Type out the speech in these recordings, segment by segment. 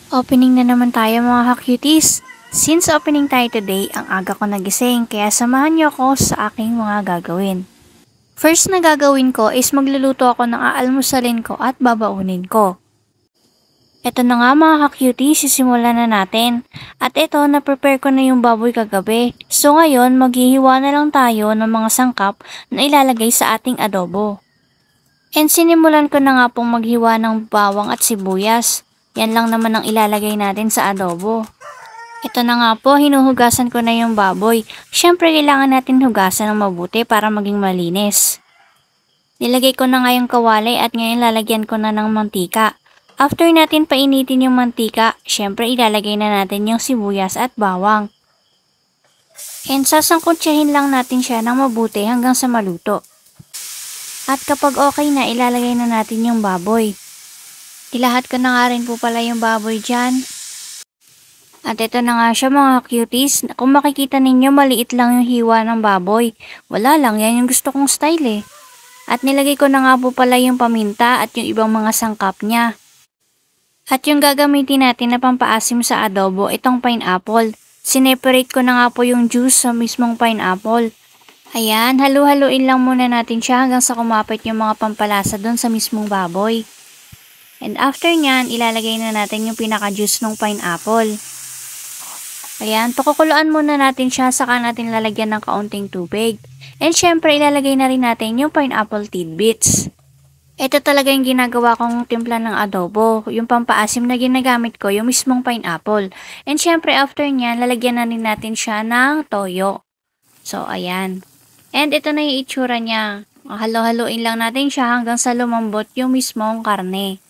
Opening na naman tayo mga ka-cuties. Since opening tayo today, ang aga ko nagising kaya samahan niyo ako sa aking mga gagawin. First na gagawin ko is magluluto ako ng aalmusalin ko at babaunin ko. Ito na nga mga ka-cuties, sisimulan na natin. At ito, na-prepare ko na yung baboy kagabi. So ngayon, maghihiwa na lang tayo ng mga sangkap na ilalagay sa ating adobo. And sinimulan ko na nga pong maghiwa ng bawang at sibuyas. Yan lang naman ang ilalagay natin sa adobo. Ito na nga po, hinuhugasan ko na yung baboy. Siyempre, kailangan natin hugasan ng mabuti para maging malinis. Nilagay ko na nga yung kawali at ngayon lalagyan ko na ng mantika. After natin painitin yung mantika, siyempre ilalagay na natin yung sibuyas at bawang. And sasangkutsahin lang natin siya ng mabuti hanggang sa maluto. At kapag okay na, ilalagay na natin yung baboy. Ilahat ko na nga rin po pala yung baboy dyan. At ito na nga siya mga cuties. Kung makikita ninyo, maliit lang yung hiwa ng baboy. Wala lang, yan yung gusto kong style eh. At nilagay ko na nga po pala yung paminta at yung ibang mga sangkap niya. At yung gagamitin natin na pampaasim sa adobo, itong pineapple. Sineparate ko na nga po yung juice sa mismong pineapple. Ayan, halu-haluin lang muna natin siya hanggang sa kumapit yung mga pampalasa doon sa mismong baboy. And after nyan, ilalagay na natin yung pinaka-juice ng pineapple. Ayan, tukukuluan muna natin siya, saka natin lalagyan ng kaunting tubig. And syempre, ilalagay na rin natin yung pineapple tidbits. Ito talaga yung ginagawa kong timpla ng adobo. Yung pampaasim na ginagamit ko, yung mismong pineapple. And syempre, after nyan, lalagyan na rin natin siya ng toyo. So, ayan. And ito na yung itsura niya. Halo-haloin lang natin siya hanggang sa lumambot yung mismong karne.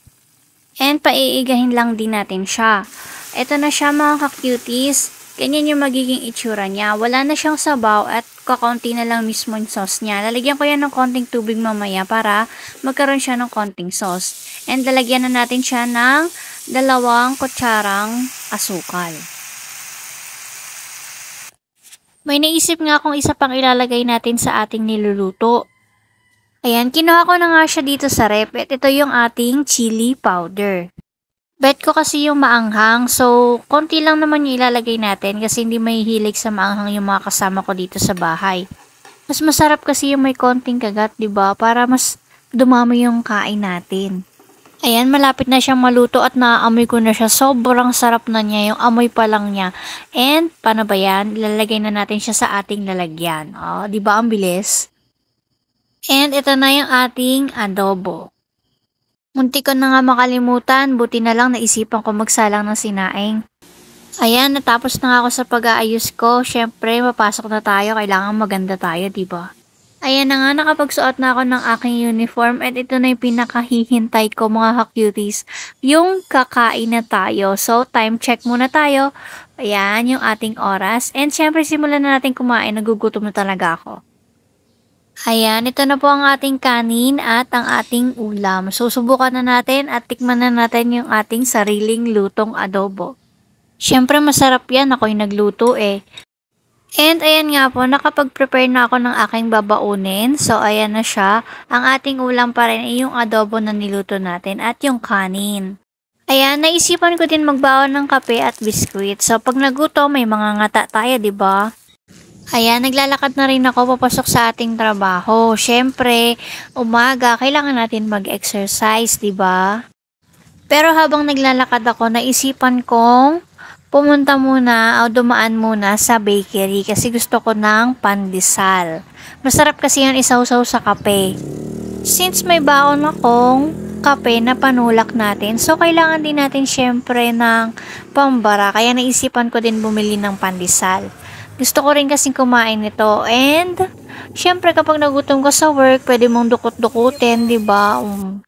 And paiigahin lang din natin siya. Ito na siya mga ka-cuties. Ganyan yung magiging itsura niya. Wala na siyang sabaw at kakaunti na lang mismo yung sauce niya. Lalagyan ko yan ng konting tubig mamaya para magkaroon siya ng konting sauce. And lalagyan na natin siya ng 2 kutsarang asukal. May naisip nga kung isa pang ilalagay natin sa ating niluluto. Ayan, kinuha ko na nga siya dito sa rep at ito yung ating chili powder. Bet ko kasi yung maanghang, so konti lang naman yung ilalagay natin kasi hindi may hilig sa maanghang yung mga kasama ko dito sa bahay. Mas masarap kasi yung may konting kagat, 'di ba? Para mas dumami yung kain natin. Ayan, malapit na siyang maluto at naaamoy ko na siya. Sobrang sarap na niya, yung amoy pa lang niya. And paano ba yan? Ilalagay na natin siya sa ating lalagyan. Oh, 'di ba ang bilis? And ito na yung ating adobo. Munti ko na nga makalimutan, buti na lang naisipan ko magsalang ng sinaing. Ayan, natapos na nga ako sa pag-aayos ko. Syempre, mapasok na tayo, kailangan maganda tayo, diba? Ayan na nga, nakapagsuot na ako ng aking uniform at ito na yung pinakahihintay ko mga ka-cuties. Yung kakain na tayo. So, time check muna tayo. Ayan, yung ating oras. And syempre, simulan na natin kumain. Nagugutom na talaga ako. Ayan, ito na po ang ating kanin at ang ating ulam. Susubukan na natin at tikman na natin yung ating sariling lutong adobo. Siyempre masarap yan, ako'y nagluto eh. And ayan nga po, nakapag-prepare na ako ng aking babaunin. So ayan na siya. Ang ating ulam pa rin ay yung adobo na niluto natin at yung kanin. Ayan, naisipan ko din magbaon ng kape at biskuit. So pag nagutom, may mga ngata tayo, 'di ba? Ayan, naglalakad na rin ako papasok sa ating trabaho. Siyempre, umaga, kailangan natin mag-exercise, di ba? Pero habang naglalakad ako, naisipan kong pumunta muna o dumaan muna sa bakery kasi gusto ko ng pandesal. Masarap kasi yun isawsaw sa kape. Since may baon akong kape na panulak natin, so kailangan din natin siyempre ng pambara. Kaya naisipan ko din bumili ng pandesal. Gusto ko rin kasing kumain nito. And, syempre kapag nagutom ka sa work, pwede mong dukot-dukutin, di ba?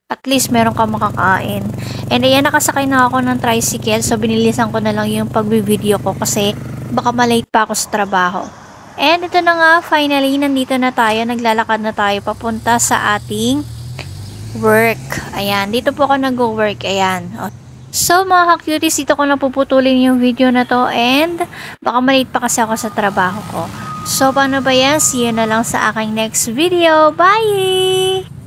At least meron ka makakain. And ayan, nakasakay na ako ng tricycle. So, binilisan ko na lang yung pagbi-video ko kasi baka malate pa ako sa trabaho. And ito na nga, finally, nandito na tayo. Naglalakad na tayo papunta sa ating work. Ayan, dito po ako nag-work. Ayan. So mga ka-cuties, dito ko na puputulin yung video na to and baka malate pa kasi ako sa trabaho ko. So paano ba yan? See you na lang sa aking next video. Bye!